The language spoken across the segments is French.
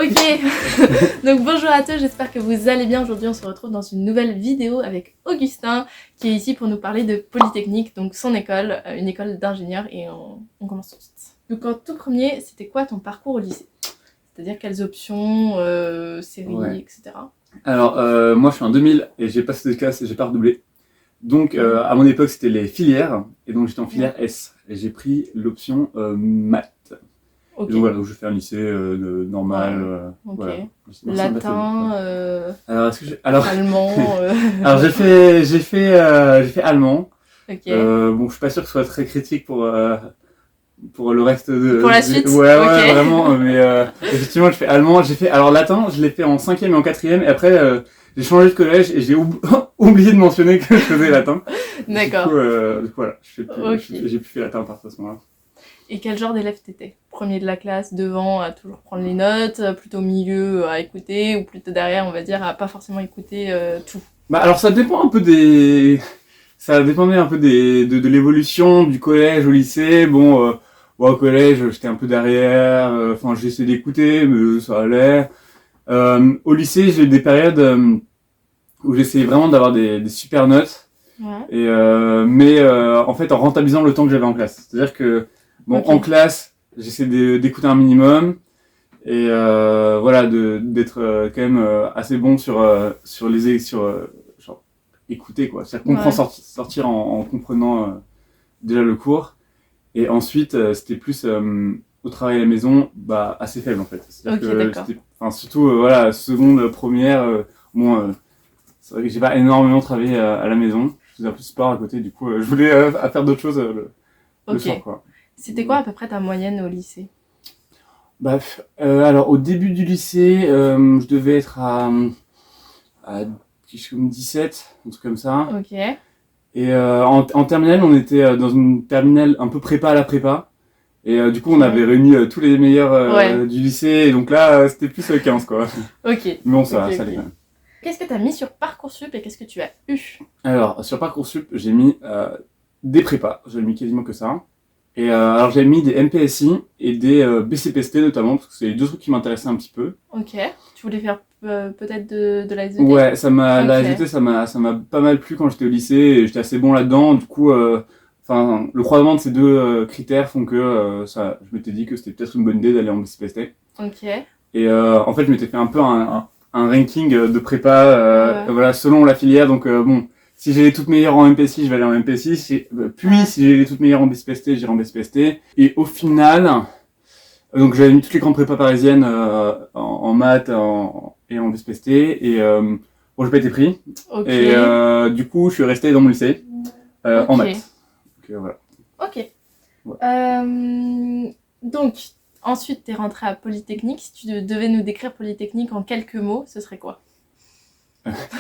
Ok, donc bonjour à tous, j'espère que vous allez bien. Aujourd'hui on se retrouve dans une nouvelle vidéo avec Augustin qui est ici pour nous parler de Polytechnique, donc son école, une école d'ingénieur, et on commence tout de suite. Donc en tout premier, c'était quoi ton parcours au lycée? C'est-à-dire quelles options, séries, etc. Alors moi je suis en 2000 et j'ai passé de classe et j'ai pas redoublé. Donc à mon époque c'était les filières et donc j'étais en filière S et j'ai pris l'option maths. Ok. Et donc voilà, donc je fais un lycée normal. Ok. Voilà. Latin, Alors est-ce que allemand. Alors j'ai fait allemand. Ok. Bon je suis pas sûr que ce soit très critique pour le reste de... Pour la suite. Ouais, Ok. vraiment, mais effectivement, je fais allemand, alors latin, je l'ai fait en 5e et en 4e, et après, j'ai changé de collège et j'ai oublié de mentionner que je faisais latin. D'accord. Du coup, voilà, j'ai plus fait latin à partir de ce moment-là. Et quel genre d'élève t'étais? Premier de la classe, devant à toujours prendre les notes, plutôt au milieu à écouter, ou plutôt derrière, on va dire, à pas forcément écouter tout? Bah alors ça dépend un peu ça dépendait un peu de l'évolution du collège au lycée. Bon, au collège, j'étais un peu derrière, enfin j'ai essayé d'écouter, mais ça allait. Au lycée, j'ai eu des périodes où j'essayais vraiment d'avoir des super notes. Ouais. Et en fait, en rentabilisant le temps que j'avais en classe. C'est-à-dire que, bon, Ok. en classe, j'essaie d'écouter un minimum. Et voilà, d'être quand même assez bon sur genre, écouter, quoi. C'est-à-dire comprendre, Ouais. sortir en comprenant déjà le cours. Et ensuite, c'était plus au travail à la maison, bah, assez faible en fait. C'est-à-dire Ok, que d'accord. enfin, surtout, voilà, seconde, première, bon, c'est vrai que j'ai pas énormément travaillé à la maison. Je faisais un peu de sport à côté, du coup, je voulais à faire d'autres choses le soir, Ok. quoi. C'était quoi à peu près ta moyenne au lycée? Bah, alors, au début du lycée, je devais être à 17, un truc comme ça. Ok. Et en terminale, on était dans une terminale un peu prépa à la prépa. Et du coup, on avait réuni tous les meilleurs Ouais. du lycée. Et donc là, c'était plus 15, quoi. Ok. Mais bon, ça Ok, allait ok. quand même. Qu'est-ce que t'as mis sur Parcoursup et qu'est-ce que tu as eu? Alors, sur Parcoursup, j'ai mis des prépas. J'ai mis quasiment que ça. Et alors, j'ai mis des MPSI et des BCPST notamment, parce que c'est les deux trucs qui m'intéressaient un petit peu. Ok. Tu voulais faire peut-être de la SVT? Ouais, la Ok. SVT, ça m'a pas mal plu quand j'étais au lycée et j'étais assez bon là-dedans. Du coup, enfin, le croisement de ces deux critères font que je m'étais dit que c'était peut-être une bonne idée d'aller en BCPST. Ok. Et en fait, je m'étais fait un peu un ranking de prépa, Ouais. voilà, selon la filière. Donc bon, si j'ai les toutes meilleures en MPSI, je vais aller en MPSI. Puis, si j'ai les toutes meilleures en BCPST, j'irai en BCPST. Et au final, donc j'avais mis toutes les grandes prépas parisiennes en maths et en BCPST. Et bon, j'ai pas été pris. Ok. Et du coup, je suis resté dans mon lycée en Ok. maths. Donc voilà. Ok. Ouais. Donc, ensuite, t'es rentré à Polytechnique. Si tu devais nous décrire Polytechnique en quelques mots, ce serait quoi?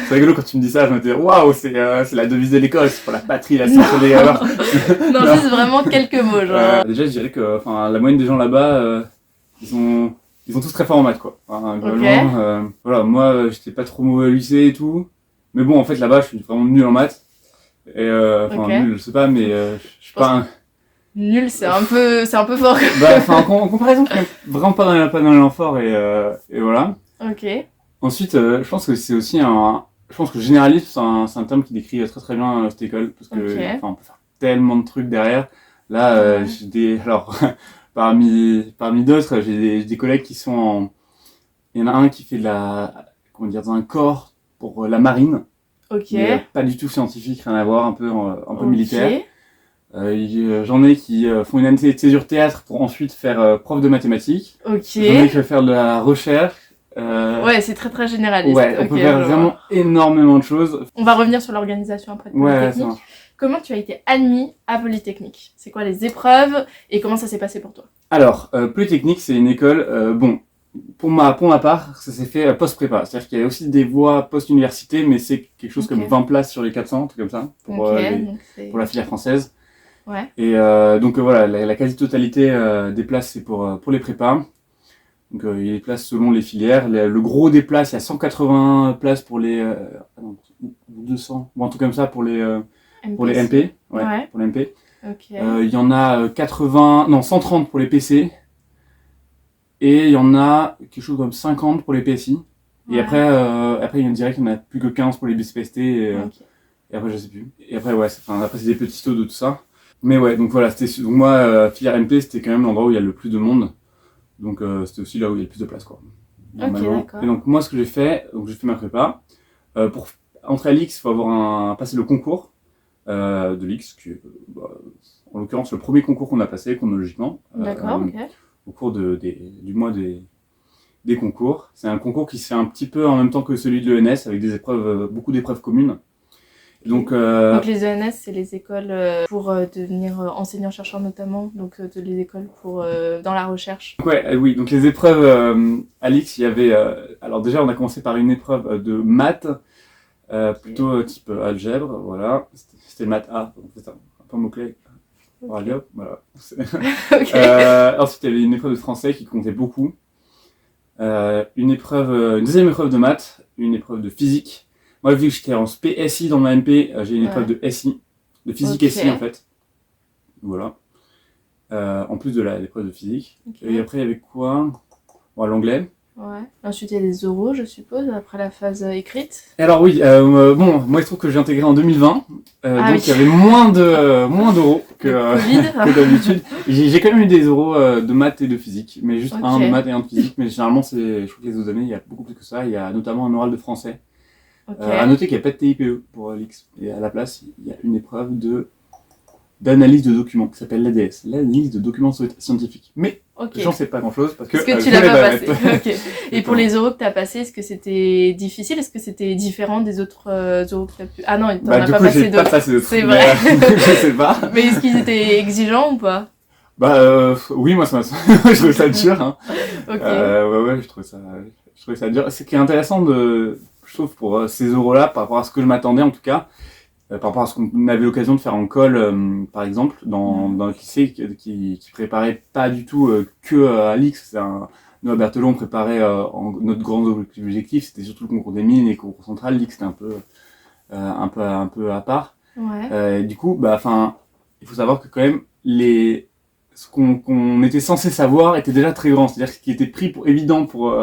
C'est rigolo quand tu me dis ça, je me dis waouh, c'est la devise de l'école, c'est pour la patrie, la science et alors. Non, juste vraiment quelques mots, genre. Déjà, je dirais que la moyenne des gens là-bas, ils sont tous très forts en maths, quoi. Enfin, globalement, voilà, moi, j'étais pas trop mauvais au lycée et tout. Mais bon, en fait, là-bas, je suis vraiment nul en maths. Et Ok. nul, je sais pas, mais je suis pas un... Nul, c'est un peu fort. Bah, enfin, en comparaison, quand même, vraiment pas dans l'élan fort et voilà. Ok. Ensuite, je pense que c'est aussi je pense que généraliste, c'est un terme qui décrit très très bien cette école, parce que, Ok. enfin, on peut faire tellement de trucs derrière. Là, Ouais. alors, parmi d'autres, j'ai des collègues qui sont il y en a un qui fait comment dire, dans un corps pour la marine, Ok. mais pas du tout scientifique, rien à voir, un peu Ok. militaire. J'en ai qui font une année de césure théâtre pour ensuite faire prof de mathématiques. Ok. J'en ai qui veulent faire de la recherche. Ouais, c'est très très généraliste. Ouais, on Ok, peut faire je vraiment vois. énormément de choses. On va revenir sur l'organisation après de Ouais, ça Polytechnique. marche. Comment tu as été admis à Polytechnique? C'est quoi les épreuves et comment ça s'est passé pour toi? Alors, Polytechnique, c'est une école, bon, pour ma part, ça s'est fait post-prépa. C'est-à-dire qu'il y a aussi des voies post-université, mais c'est quelque chose comme 20 places sur les 400, un truc comme ça, pour la filière française. Ouais. Et donc voilà, la quasi-totalité des places, c'est pour les prépas. Donc il y a des places selon les filières. Le gros des places, il y a 180 places pour les... 200, bon, un truc comme ça pour les MP. Ouais. Pour les MP. Ok. Il y en a 130 pour les PC. Et il y en a quelque chose comme 50 pour les PSI. Et Ouais. après, il dirait qu'il n'y en a plus que 15 pour les BCPST. Ok. Et après, je sais plus. Et après, ouais, après, c'est des petits taux de tout ça. Mais ouais, donc voilà, donc moi, filière MP, c'était quand même l'endroit où il y a le plus de monde. Donc c'était aussi là où il y a le plus de place, quoi. Normalement. D'accord. Et donc moi, ce que j'ai fait ma prépa. Pour entrer à l'X, il faut passer le concours de l'X, qui est, en l'occurrence le premier concours qu'on a passé chronologiquement. D'accord, ok. Au cours du mois des concours. C'est un concours qui se fait un petit peu en même temps que celui de l'ENS, avec des épreuves, beaucoup d'épreuves communes. Donc les ENS, c'est les écoles pour devenir enseignant-chercheur notamment, donc les écoles pour dans la recherche. ouais, oui, donc les épreuves à l'X, il y avait... alors déjà, on a commencé par une épreuve de maths, plutôt type algèbre, voilà. C'était maths A, donc c'est un peu mot-clé. Ok. Voilà. Ok. Ensuite, il y avait une épreuve de français qui comptait beaucoup. Une deuxième épreuve de maths, une épreuve de physique. Moi, vu que j'étais en SPSI dans ma MP, j'ai une épreuve de SI, de physique Ok. SI en fait. Voilà. En plus de l'épreuve de physique. Ok. Et après, il y avait quoi? Bon, l'anglais. Ouais. Ensuite, il y a les oraux, je suppose, après la phase écrite. Et alors oui, bon, moi il se trouve que j'ai intégré en 2020, Ah donc oui. il y avait moins d'oraux que, Le Covid. que d'habitude. J'ai quand même eu des oraux de maths et de physique, mais juste Ok. un de maths et un de physique. Mais généralement, je trouve que les autres années, il y a beaucoup plus que ça. Il y a notamment un oral de français. Ok. À noter qu'il n'y a pas de TIPE pour l'X. Et à la place, il y a une épreuve d'analyse de documents qui s'appelle l'ADS, l'analyse de documents scientifiques. Mais Ok. j'en sais pas grand chose parce que, Est-ce que tu je l'as l'ai pas pas passé? Ok. Et pour les oraux que t'as passé, est-ce que c'était difficile? Est-ce que c'était différent des autres oraux que t'as pu... Ah non, t'en as du pas coup, passé j'ai pas d'autres. passé d'autres. C'est Mais, vrai. je sais pas. Mais est-ce qu'ils étaient exigeants ou pas? Oui, moi, je trouvais ça dur, hein. Ok. Ouais, je trouvais ça dur. Ce qui est intéressant je trouve, pour ces oraux-là, par rapport à ce que je m'attendais, en tout cas, par rapport à ce qu'on avait l'occasion de faire en colle, par exemple, dans le lycée, qui préparait pas du tout que à l'X. Nous, à Berthelot, on préparait notre grand objectif, c'était surtout le concours des mines et le concours central. L'X, c'était un peu à part. Ouais. Du coup, il faut savoir que quand même, ce qu'on était censé savoir était déjà très grand. C'est-à-dire que ce qui était pris pour évident pour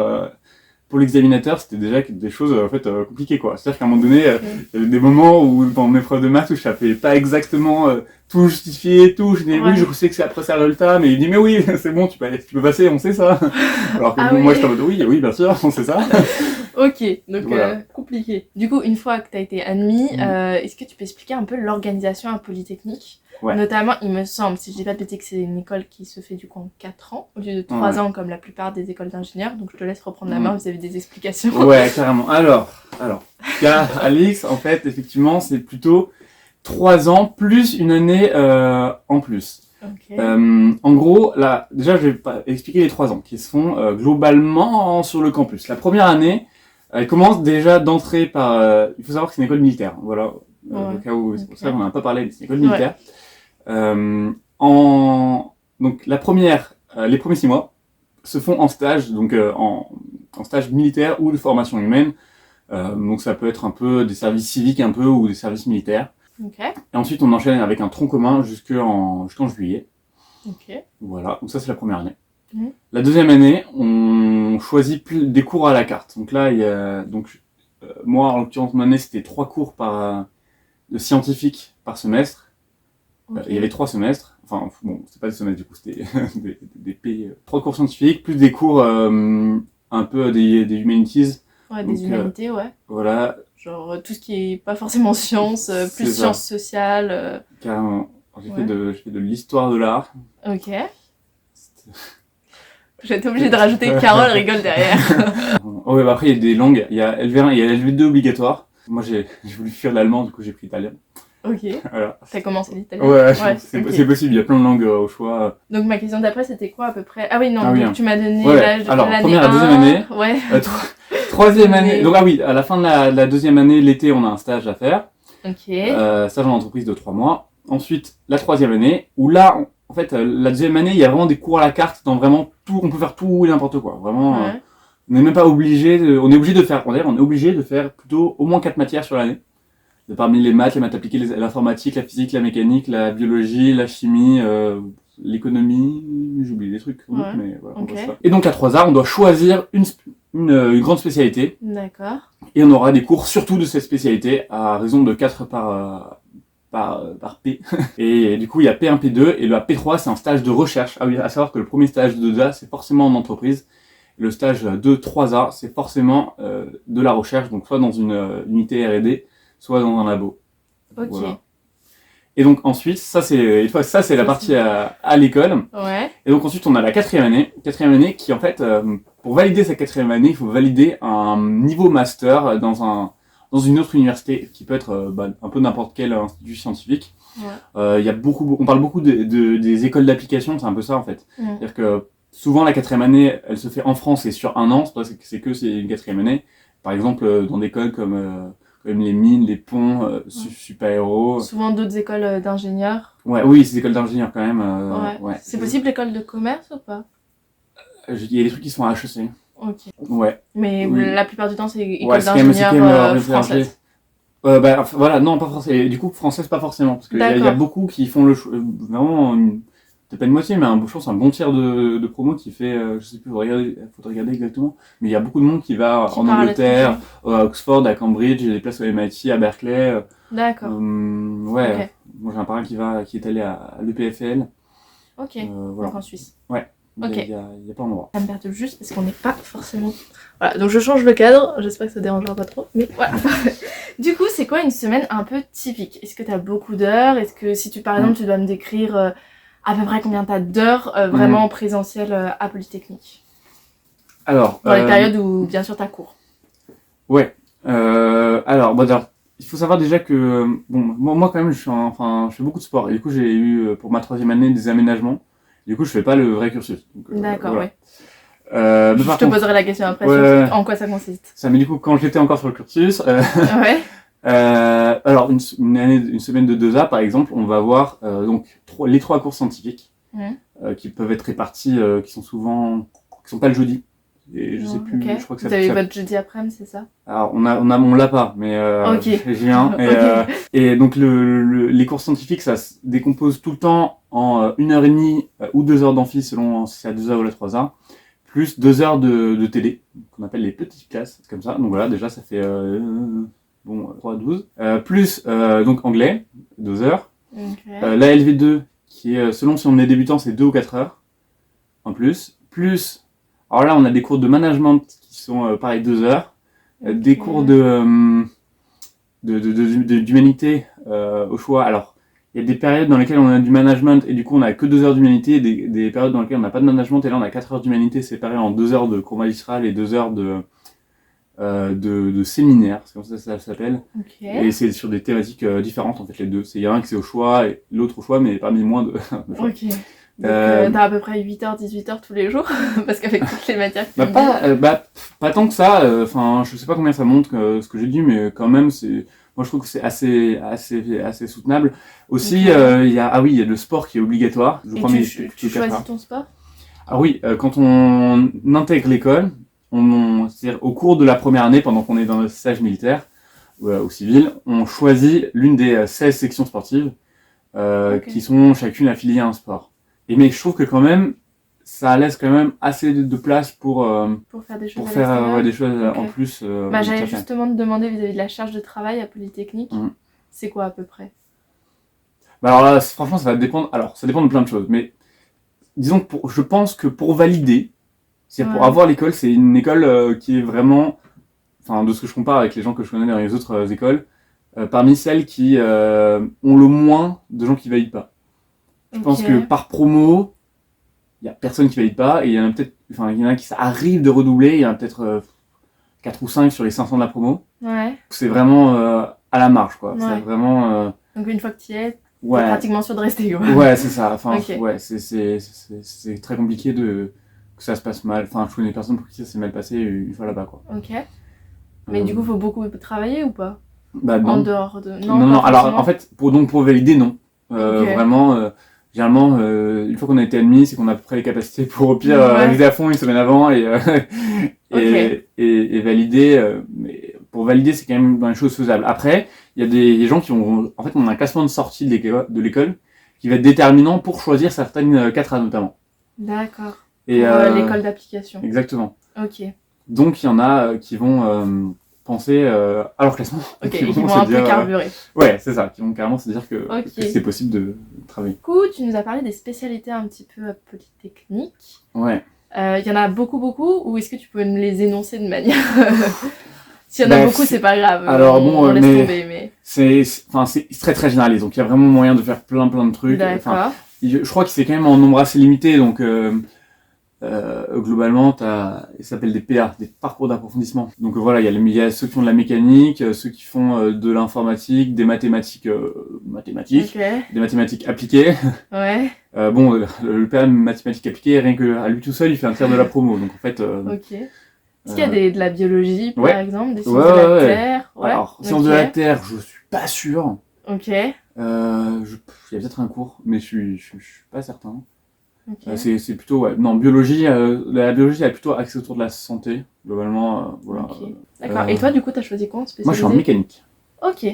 l'examinateur, c'était déjà des choses en fait compliquées, quoi. C'est-à-dire qu'à un moment donné, il y avait des moments où dans mes épreuves de maths où je savais pas exactement tout justifier, tout. Je disais oui, je sais que c'est après ça le résultat, mais il dit mais oui, c'est bon, tu peux passer, on sait ça. Alors que Ah bon, oui. moi j'étais en mode oui, bien sûr, on sait ça. Ok, donc Voilà. compliqué. Du coup, une fois que tu as été admis, Mhm. est-ce que tu peux expliquer un peu l'organisation à Polytechnique? Ouais. Notamment, il me semble, si je dis pas de bêtises, que c'est une école qui se fait du coup en 4 ans, au lieu de 3 Ouais. ans comme la plupart des écoles d'ingénieurs. Donc je te laisse reprendre la Mhm. main, vous avez des explications. Ouais, carrément. Alors, Alix, en fait, effectivement, c'est plutôt 3 ans plus une année en plus. Ok. En gros, là, déjà, je vais pas expliquer les 3 ans qui se font globalement sur le campus. La première année, elle commence déjà d'entrée par... il faut savoir que c'est une école militaire, voilà, au cas où, c'est pour ça qu'on n'en a pas parlé, mais c'est une école militaire. Donc, les premiers 6 mois se font en stage, donc en stage militaire ou de formation humaine. Donc ça peut être un peu des services civiques un peu ou des services militaires. Ok. Et ensuite on enchaîne avec un tronc commun jusqu'en juillet. Ok. Voilà, donc ça c'est la première année. Mhm. La deuxième année, on choisit des cours à la carte. Donc là, il y a moi en l'occurrence mon année c'était 3 cours de scientifiques par semestre. Ok. Il y avait 3 semestres. Enfin bon, c'est pas des semestres du coup, c'était des 3 cours scientifiques plus des cours un peu des humanities. Ouais, Donc, des humanités, ouais. Voilà. Genre tout ce qui est pas forcément sciences, C'est plus ça. sciences sociales. Carrément. J'ai Ouais. fait de l'histoire de l'art. Ok. J'étais obligée de rajouter Carole rigole derrière. Ouais, après, il y a des langues. Il y a LV1, il y a LV2 obligatoire. Moi, j'ai voulu fuir l'allemand, du coup, j'ai pris l'italien. Ok. Voilà. T'as commencé l'italien? Ouais, ok. c'est possible. Il y a plein de langues au choix. Donc ma question d'après c'était quoi à peu près? Ah oui, non, Ah oui, donc hein. tu m'as donné Ouais, l'âge de alors, l'année première et 1. deuxième année. Ouais. Troisième année. Mais- Donc, ah oui, à la fin de la deuxième année, l'été, on a un stage à faire. Ok. Stage en entreprise de 3 mois. Ensuite, la troisième année, où là, en fait, la deuxième année, il y a vraiment des cours à la carte dans vraiment tout. On peut faire tout et n'importe quoi. Vraiment. Ouais. On n'est même pas obligé on est obligé de faire plutôt au moins 4 matières sur l'année. Parmi les maths appliquées, l'informatique, la physique, la mécanique, la biologie, la chimie, l'économie, j'oublie des trucs, Ouais. mais voilà. Ok. Et donc à 3A, on doit choisir une grande spécialité, D'accord. et on aura des cours surtout de cette spécialité à raison de 4 par P. Et du coup, il y a P1, P2, et le P3, c'est un stage de recherche. Ah oui, à savoir que le premier stage de 2A, c'est forcément en entreprise. Le stage de 3A, c'est forcément de la recherche, donc soit dans une unité R&D, soit dans un labo. Ok. Voilà. Et donc ensuite, ça c'est la partie à l'école. Ouais. Et donc ensuite, on a la quatrième année qui en fait, pour valider sa quatrième année, il faut valider un niveau master dans une autre université, qui peut être un peu n'importe quel institut scientifique. Ouais. On parle beaucoup des écoles d'application, c'est un peu ça en fait. C'est-à-dire que souvent la quatrième année, elle se fait en France et sur un an, c'est une quatrième année. Par exemple, dans des écoles comme les mines, les ponts, super-héros. Souvent d'autres écoles d'ingénieurs. Ouais, oui, ces écoles d'ingénieurs quand même. Ouais. C'est possible l'école de commerce ou pas? Il y a des trucs qui sont à HEC. Ok. Ouais. Mais Oui. la plupart du temps, c'est école Ouais, c'est quand même d'ingénieurs française. Voilà, non, pas forcément. Et du coup, française, pas forcément. Parce qu'il y a D'accord. beaucoup qui font le choix. Vraiment, peut-être pas une moitié, mais je pense un bon tiers de promo qui fait, je sais plus, faudrait regarder exactement. Mais il y a beaucoup de monde qui va Qui en part à Angleterre, l'étranger. à Oxford, à Cambridge, il y a des places au MIT, à Berkeley. D'accord. Ouais. Ok. Moi, j'ai un parrain qui est allé à l'EPFL. Ok. Voilà. Donc en Suisse. Ouais. Ok. Il y a pas d'endroit. Ça me perturbe juste parce qu'on n'est pas forcément. Voilà, donc je change le cadre, j'espère que ça dérangera pas trop, mais voilà. Du coup, c'est quoi une semaine un peu typique? Est-ce que t'as beaucoup d'heures? Est-ce que si par exemple tu dois me décrire à peu près combien t'as d'heures vraiment en présentiel à Polytechnique? Alors. Dans les périodes où bien sûr t'as cours. Ouais. Alors, il faut savoir déjà que moi quand même je fais beaucoup de sport et du coup j'ai eu pour ma troisième année des aménagements. Du coup je fais pas le vrai cursus. D'accord, voilà. ouais. Je te poserai la question après ouais, sur en quoi ça consiste. Ça, mais du coup quand j'étais encore sur le cursus, Ouais. alors une semaine de 2A par exemple, on va avoir donc les 3 cours scientifiques qui peuvent être répartis, qui sont pas le jeudi. Et je sais plus, okay. je crois que ça. Vous avez votre jeudi après-midi, c'est ça? Alors on l'a pas, mais j'ai un. Et donc les cours scientifiques, ça se décompose tout le temps en 1h30 ou 2 heures d'amphi selon si c'est à 2A ou la 3A, plus 2 heures de télé, qu'on appelle les petites classes, comme ça. Donc voilà, déjà ça fait 3 à 12. Plus donc anglais, 2 heures. Okay. La LV2, qui est selon si on est débutant, c'est 2 ou 4 heures en plus. Plus alors là, on a des cours de management qui sont pareil 2 heures, des cours d'humanité au choix. Alors, il y a des périodes dans lesquelles on a du management et du coup on a que 2 heures d'humanité, et des périodes dans lesquelles on n'a pas de management et là on a 4 heures d'humanité séparées en 2 heures de cours magistral et 2 heures de séminaire, c'est comme ça s'appelle. Okay. Et c'est sur des thématiques différentes en fait les deux. Il y a un qui c'est au choix et l'autre au choix, mais parmi moins de choix. Ok. Donc t'as à peu près 8h, 18h tous les jours parce qu'avec toutes les matières que pas tant que ça, je sais pas combien ça monte ce que j'ai dit, mais quand même moi je trouve que c'est assez soutenable. Aussi il y a le sport qui est obligatoire. Et tu choisis ton sport? Ah oui, quand on intègre l'école, c'est-à-dire au cours de la première année, pendant qu'on est dans le stage militaire ou civil, on choisit l'une des 16 sections sportives qui sont chacune affiliées à un sport. Mais je trouve que quand même, ça laisse quand même assez de place pour faire des choses en plus. J'allais justement te demander vis-à-vis de la charge de travail à Polytechnique, c'est quoi à peu près? Alors là, franchement, ça va dépendre. Alors, ça dépend de plein de choses, mais disons que je pense que pour valider, pour avoir l'école, c'est une école qui est vraiment, de ce que je compare avec les gens que je connais dans les autres écoles, parmi celles qui ont le moins de gens qui valident pas. Je pense que par promo, il y a personne qui valide pas, et il y en a peut-être, il y en a qui ça arrive de redoubler, il y en a peut-être 4 ou 5 sur les 500 de la promo. Ouais. C'est vraiment à la marge, quoi. Ouais. C'est vraiment. Donc une fois que tu y es, t'es pratiquement sûr de rester, quoi. Ouais, c'est ça. C'est très compliqué que ça se passe mal. Je connais personne pour qui ça s'est mal passé une fois là-bas, quoi. Ok. Mais du coup, faut beaucoup travailler ou pas? Non. En dehors de. Non. Alors, en fait, pour valider, non. Vraiment, généralement, une fois qu'on a été admis, c'est qu'on a à peu près les capacités pour au pire réviser à fond une semaine avant et valider. Mais pour valider, c'est quand même une chose faisable. Après, il y a des gens qui ont. En fait, on a un classement de sortie de l'école qui va être déterminant pour choisir certaines 4A notamment. D'accord. Et Pour l'école d'application. Exactement. Ok. Donc il y en a qui vont penser à leur classement. Ok, qui vont un peu carburer. Ouais, c'est ça, qui vont carrément se dire que c'est possible de travailler. Du coup, tu nous as parlé des spécialités un petit peu polytechniques. Ouais. Il y en a beaucoup, ou est-ce que tu peux nous les énoncer de manière... S'il y en a beaucoup, c'est pas grave. Alors on laisse tomber, mais... C'est très très généraliste, donc il y a vraiment moyen de faire plein de trucs. D'accord. Je crois que c'est quand même en nombre assez limité, donc globalement, il s'appelle des PA, des parcours d'approfondissement. Donc voilà, il y a ceux qui font de la mécanique, ceux qui font de l'informatique, des mathématiques, des mathématiques appliquées. Ouais. Bon, le PA mathématiques appliquées, rien que à lui tout seul, il fait un tiers de la promo. Donc en fait. Ok. Est-ce qu'il y a de la biologie, par exemple, des sciences de la Terre? Ouais. Alors, sciences de la Terre, je suis pas sûr. Ok. Il y a peut-être un cours, mais je suis pas certain. Okay. C'est plutôt, non, biologie, la biologie est plutôt axée autour de la santé, globalement, voilà. Okay. D'accord. Et toi, du coup, t'as choisi quoi en spécialisé? Moi, je suis en mécanique. Ok.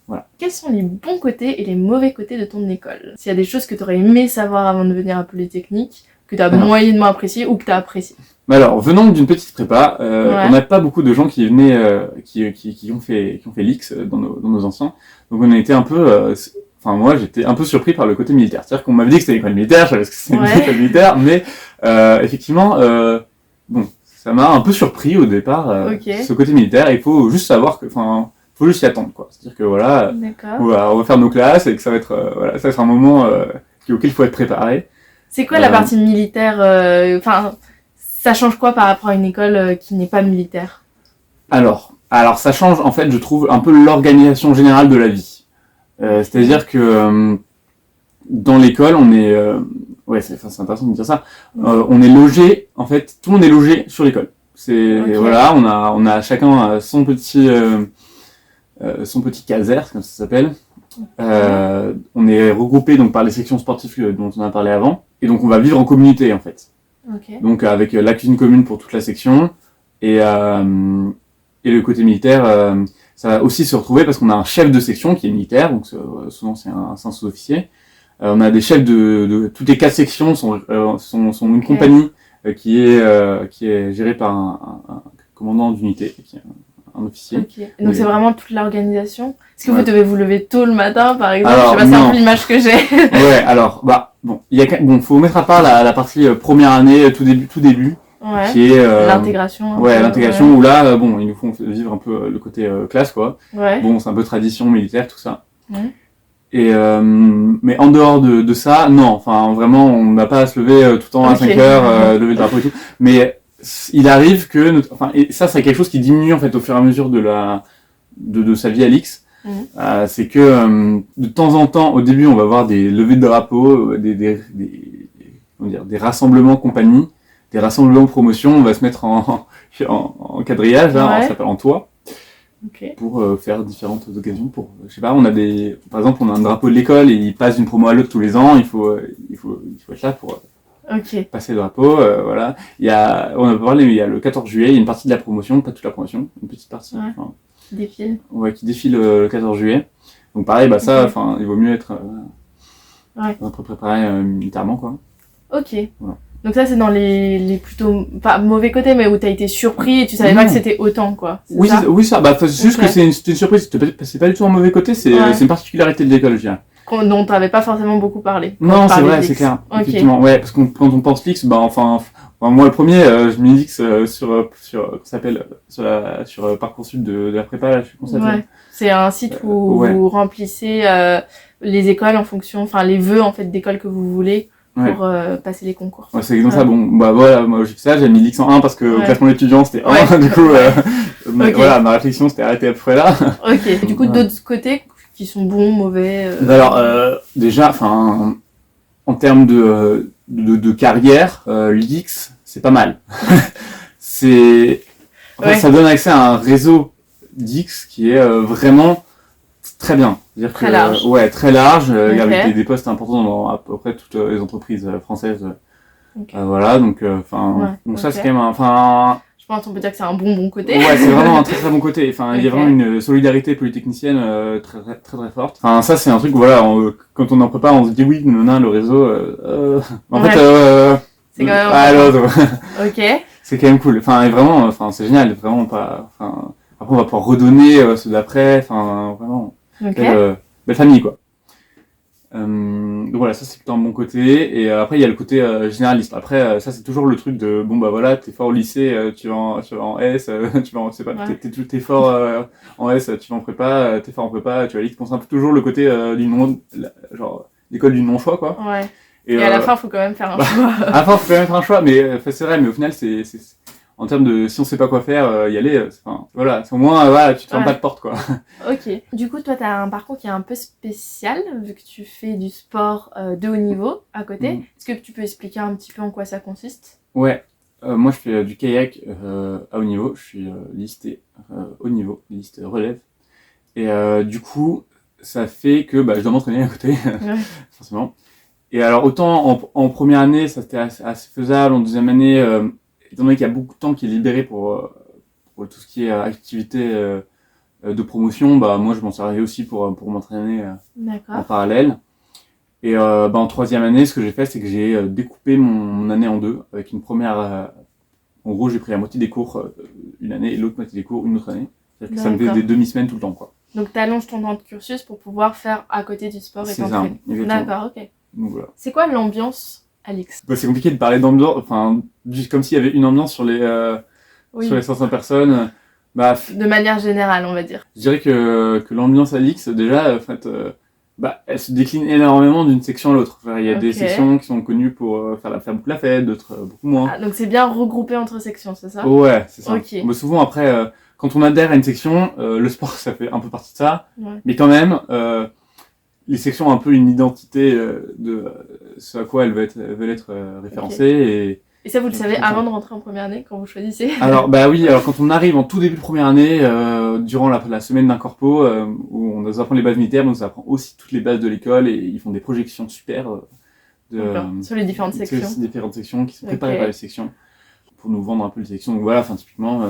Voilà. Quels sont les bons côtés et les mauvais côtés de ton école? S'il y a des choses que t'aurais aimé savoir avant de venir à Polytechnique, que t'as moyennement apprécié ou que t'as apprécié? Alors, venant d'une petite prépa, on n'a pas beaucoup de gens qui venaient, qui ont fait l'X dans nos anciens. Donc on a été un peu, moi j'étais un peu surpris par le côté militaire. C'est-à-dire qu'on m'avait dit que c'était une école militaire, je savais ce que c'était une école militaire, mais effectivement, ça m'a un peu surpris au départ, ce côté militaire. Il faut juste savoir faut juste s'y attendre, quoi. C'est-à-dire que voilà, on va faire nos classes et que ça va être, ça va être un moment auquel il faut être préparé. C'est quoi la partie militaire? Ça change quoi par rapport à une école qui n'est pas militaire? Alors, ça change, en fait, je trouve, un peu l'organisation générale de la vie. C'est-à-dire que dans l'école, on est... c'est intéressant de dire ça. On est logé, en fait, tout le monde est logé sur l'école. Voilà, on a chacun son petit caser, comme ça s'appelle. On est regroupé donc par les sections sportives dont on a parlé avant. Et donc, on va vivre en communauté, en fait. Okay. Donc avec la cuisine commune pour toute la section et le côté militaire, ça va aussi se retrouver parce qu'on a un chef de section qui est militaire, donc souvent c'est un sous-officier. On a des chefs de toutes les 4 sections sont une compagnie qui est gérée par un commandant d'unité, qui est un officier. Okay. Donc c'est vraiment toute l'organisation. Est-ce que vous devez vous lever tôt le matin, par exemple? Alors, je sais pas, c'est un peu l'image que j'ai. Ouais, alors faut mettre à part la partie première année, tout début. Ouais. Qui est l'intégration. L'intégration où là, ils nous font vivre un peu le côté classe, quoi. Ouais. Bon, c'est un peu tradition militaire, tout ça. Ouais. Et mais en dehors de ça, non. Vraiment, on n'a pas à se lever tout le temps à 5 heures, lever le drapeau et tout. Mais il arrive que, et ça, c'est quelque chose qui diminue en fait au fur et à mesure de sa vie à l'X. C'est que de temps en temps, au début, on va voir des levées de drapeaux, des rassemblements compagnie, des rassemblements promotion. On va se mettre en quadrillage, là, ça s'appelle en toit, pour faire différentes occasions. Je sais pas, par exemple, on a un drapeau de l'école et il passe d'une promo à l'autre tous les ans. Il faut être là pour passer le drapeau. Voilà. On a parlé, mais il y a le 14 juillet, il y a une partie de la promotion, pas toute la promotion, une petite partie. Ouais. Défile. Ouais, qui défile le 14 juillet. Donc pareil, il vaut mieux être un peu préparé militairement, quoi. Ok. Voilà. Donc ça, c'est dans les plutôt, pas mauvais côtés, mais où t'as été surpris et tu savais pas que c'était autant, quoi. Oui, ça. C'est juste que c'est une surprise. C'est pas du tout un mauvais côté, c'est une particularité de l'école, je dirais. Dont t'avais pas forcément beaucoup parlé. Non, c'est vrai, c'est clair. Effectivement, ouais, parce que quand on pense l'X, moi le premier, je mets l'X sur Parcoursup de la prépa, là, je suis constaté. Ouais. C'est un site où vous remplissez les écoles en fonction, les vœux en fait d'écoles que vous voulez pour passer les concours. Ouais, c'est exactement ça. Bon, moi j'ai fait ça, j'ai mis l'X en 1 parce que au classement d'étudiants c'était 1, du coup, voilà, ma réflexion c'était arrêtée à peu près là. Ok. Du coup, d'autres côtés qui sont bons, mauvais. Alors déjà, en termes de carrière, l'X c'est pas mal. Ça donne accès à un réseau d'X qui est vraiment très bien. C'est-à-dire très large. Ouais, très large, avec des postes importants dans à peu près toutes les entreprises françaises. Voilà, donc ça c'est quand même Je pense qu'on peut dire que c'est un bon côté. Ouais, c'est vraiment un très très bon côté. Enfin, il y a Ok. vraiment une solidarité polytechnicienne très forte. Enfin, ça c'est un truc, voilà, quand on est en prépa, on se dit oui, non, le réseau. En Ouais. fait, C'est quand même ah, important. l'autre, Ok. c'est quand même cool. Enfin, et vraiment, enfin, c'est génial, vraiment pas. Enfin, après, on va pouvoir redonner ceux d'après. Enfin, vraiment, Ok. belle famille, quoi. Donc voilà, ça c'est plutôt un bon côté. Et après, il y a le côté généraliste. Après, ça c'est toujours le truc de bon bah voilà, t'es fort au lycée, tu vas en S, tu vas en, c'est pas, Ouais. t'es fort en S, tu vas en prépa, t'es fort en prépa, tu vas à l'X. C'est toujours le côté du non, genre l'école du non choix quoi. Ouais. Et à la fin, faut quand même faire un choix. À la fin, faut quand même faire un choix, mais c'est vrai, mais au final, en termes de si on sait pas quoi faire, y aller, enfin, voilà, c'est au moins, voilà, tu te fermes Ouais. pas de porte, quoi. Ok. Du coup, toi, t'as un parcours qui est un peu spécial, vu que tu fais du sport de haut niveau à côté. Mhm. Est-ce que tu peux expliquer un petit peu en quoi ça consiste? Ouais, moi je fais du kayak à haut niveau, je suis listé haut niveau, liste relève. Et du coup, ça fait que bah, je dois m'entraîner à côté, Ouais. forcément. Et alors, autant en première année, ça c'était assez faisable, en deuxième année, étant donné qu'il y a beaucoup de temps qui est libéré pour tout ce qui est activité de promotion, bah moi je m'en servais aussi pour m'entraîner en D'accord. parallèle. Et bah, en troisième année, ce que j'ai fait, c'est que j'ai découpé mon année en deux, avec une première... en gros, j'ai pris la moitié des cours une année et l'autre moitié des cours une autre année. C'est-à-dire que ça me fait D'accord. des demi-semaines tout le temps, quoi. Donc, t'allonges ton temps de cursus pour pouvoir faire à côté du sport et C'est ça, t'entraîner. exactement. D'accord, ok. Donc voilà. C'est quoi l'ambiance, Alix? Bah, c'est compliqué de parler d'ambiance, enfin, juste comme s'il y avait une ambiance sur Oui. sur les 500 personnes. Bah, De manière générale, on va dire. je dirais que l'ambiance à l'X, déjà, en fait, bah, elle se décline énormément d'une section à l'autre. Enfin, il y a des Ok. sections qui sont connues pour faire beaucoup la fête, d'autres beaucoup moins. Ah, donc c'est bien regroupé entre sections, c'est ça? Ouais, c'est ça. Ok. Mais souvent, après, quand on adhère à une section, le sport, ça fait un peu partie de ça. Ouais. Mais quand même, les sections ont un peu une identité de ce à quoi elles veulent être référencées. Et ça, vous le savez Comme ça. avant de rentrer en première année, quand vous choisissez? Alors, bah oui, alors quand on arrive en tout début de première année, durant la semaine d'un corpo, où on nous apprend les bases militaires, mais on nous apprend aussi toutes les bases de l'école, et ils font des projections super D'accord. Sur les différentes sur les sections. différentes sections qui sont Ok. préparées par les sections, pour nous vendre un peu les sections. Donc voilà, enfin typiquement,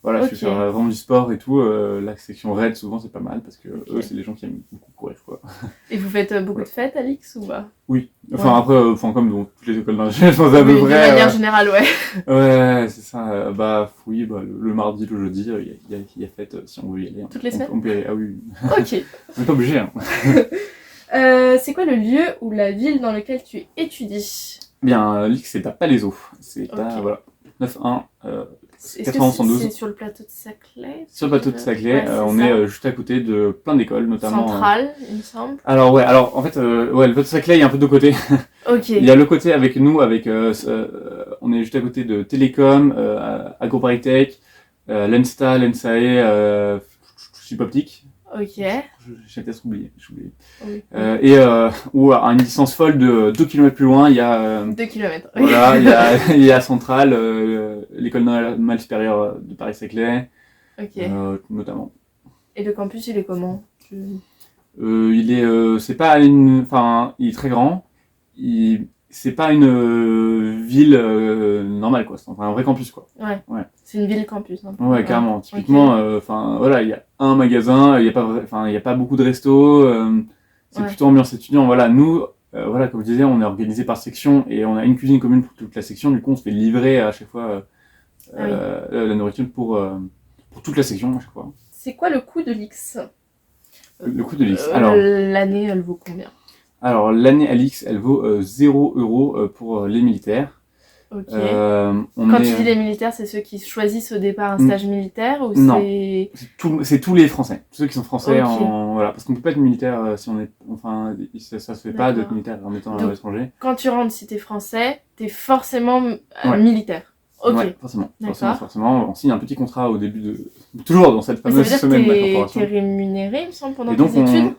voilà, Ok. je vais faire vraiment du sport et tout. La section raid, souvent, c'est pas mal, parce que Ok. eux, c'est des gens qui aiment beaucoup courir, quoi. Et vous faites beaucoup de fêtes, Alix, ou pas? Oui, enfin Ouais. après, enfin comme dans toutes les écoles d'ingénieur, je pense à Oui, peu de près. manière générale, ouais. Ouais, c'est ça. Bah oui, bah, le mardi, le jeudi, il y a fête si on veut y aller. Hein. Toutes les On semaines? peut y aller. Ah oui, Ok. on n'est pas obligé. Hein. C'est quoi le lieu ou la ville dans lequel tu étudies? Bien, l'X, c'est à Palaiseau. C'est Ok. à, voilà, 9-1, Est-ce que 9112. c'est sur le plateau de Saclay? Sur le plateau de Saclay, Ouais, c'est on ça. est juste à côté de plein d'écoles, notamment. Centrale, il me semble. Alors ouais, alors en fait, ouais, le plateau de Saclay, il y a un peu de deux côtés. Ok. Il y a le côté avec nous, on est juste à côté de Télécom, AgroParisTech, l'ENSTA, l'ENSAE, Chipoptique. Ok. J'ai peut-être oublié. J'ai oublié. Oui. Ou à une distance folle de 2 km plus loin, il y a 2 kilomètres. voilà, il y a Centrale, l'école normale supérieure de Paris-Saclay, Ok. notamment. Et le campus, il est comment? C'est pas enfin, il est très grand. C'est pas une ville normale, quoi. C'est enfin un vrai campus, quoi. Ouais. Ouais. C'est une ville campus, un peu. Ouais, carrément. Typiquement, enfin voilà, il y a un magasin, il y a pas beaucoup de restos. C'est Ouais. plutôt ambiance étudiant. Voilà, nous, voilà, comme je disais, on est organisé par section et on a une cuisine commune pour toute la section. Du coup, on se fait livrer à chaque fois la nourriture pour toute la section à chaque fois. C'est quoi le coût de l'X? Le coût de l'X. L'année, elle vaut combien? Alors l'année à l'X, elle vaut 0 € pour les militaires. Ok. On Quand est, tu dis les militaires, c'est ceux qui choisissent au départ un stage militaire ou Non. c'est... c'est tous les Français, tous ceux qui sont français Ok. voilà, parce qu'on peut pas être militaire si on est, enfin, ça se fait pas D'accord. d'être militaire en étant à Donc, l'étranger. Quand tu rentres, si t'es français, t'es forcément Ouais. militaire. Ok. Ouais, forcément, D'accord. forcément, on signe un petit contrat au début toujours dans cette Mais ça veut fameuse dire semaine que d'incorporation. t'es rémunéré, il me semble, pendant Et donc tes études?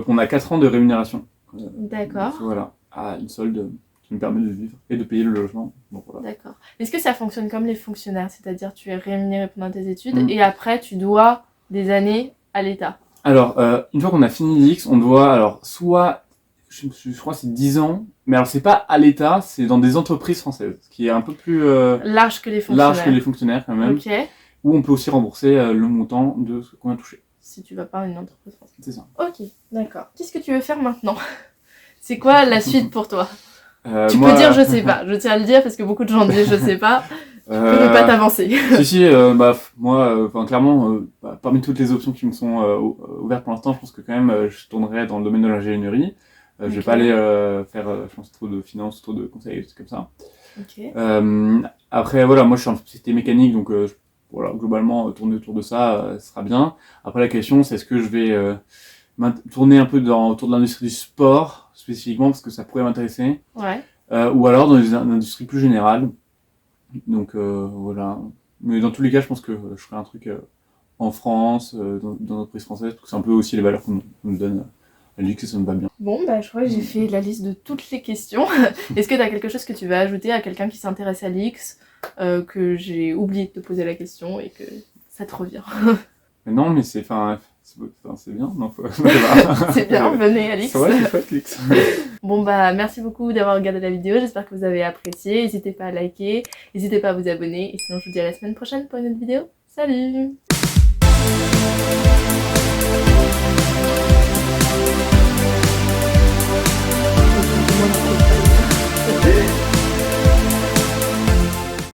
on a 4 ans de rémunération. D'accord. Voilà, à une solde qui nous permet de vivre et de payer le logement. Donc voilà. D'accord. Est-ce que ça fonctionne comme les fonctionnaires? C'est-à-dire tu es rémunéré pendant tes études et après tu dois des années à l'État? Alors, une fois qu'on a fini l'X, on doit, alors, soit je crois que c'est 10 ans. Mais alors, c'est pas à l'État, c'est dans des entreprises françaises, ce qui est un peu plus Large que les fonctionnaires. large que les fonctionnaires quand même. Ok. Où on peut aussi rembourser le montant de ce qu'on a touché. Si tu vas pas à une entreprise française. C'est ça. Ok, d'accord. Qu'est-ce que tu veux faire maintenant? C'est quoi la suite pour toi? Tu moi, peux dire je sais pas. Je tiens à le dire parce que beaucoup de gens disent je sais pas. Tu peux ne pas t'avancer. Si, moi, clairement, parmi toutes les options qui me sont ouvertes pour l'instant, je pense que quand même, je tournerai dans le domaine de l'ingénierie. Je vais Ok. pas aller faire, je pense, trop de finance, trop de conseils, comme ça. Ok. Après, voilà, moi, je suis en société mécanique, donc voilà, globalement, tourner autour de ça, ce sera bien. Après, la question, c'est est-ce que je vais tourner un peu autour de l'industrie du sport, spécifiquement, parce que ça pourrait m'intéresser. Ouais. Ou alors dans une industrie plus générale. Donc voilà. Mais dans tous les cas, je pense que je ferai un truc en France, dans l'entreprise française, parce que c'est un peu aussi les valeurs qu'on nous donne à l'IX et ça me va bien. Bon, bah, je crois que j'ai fait la liste de toutes les questions. Est-ce que tu as quelque chose que tu veux ajouter à quelqu'un qui s'intéresse à l'IX, que j'ai oublié de te poser la question et que ça te revient? Mais non, mais c'est bien, non, C'est bien, venez à l'IX. C'est vrai, c'est chouette l'IX. Bon bah merci beaucoup d'avoir regardé la vidéo, j'espère que vous avez apprécié, n'hésitez pas à liker, n'hésitez pas à vous abonner, et sinon je vous dis à la semaine prochaine pour une autre vidéo. Salut!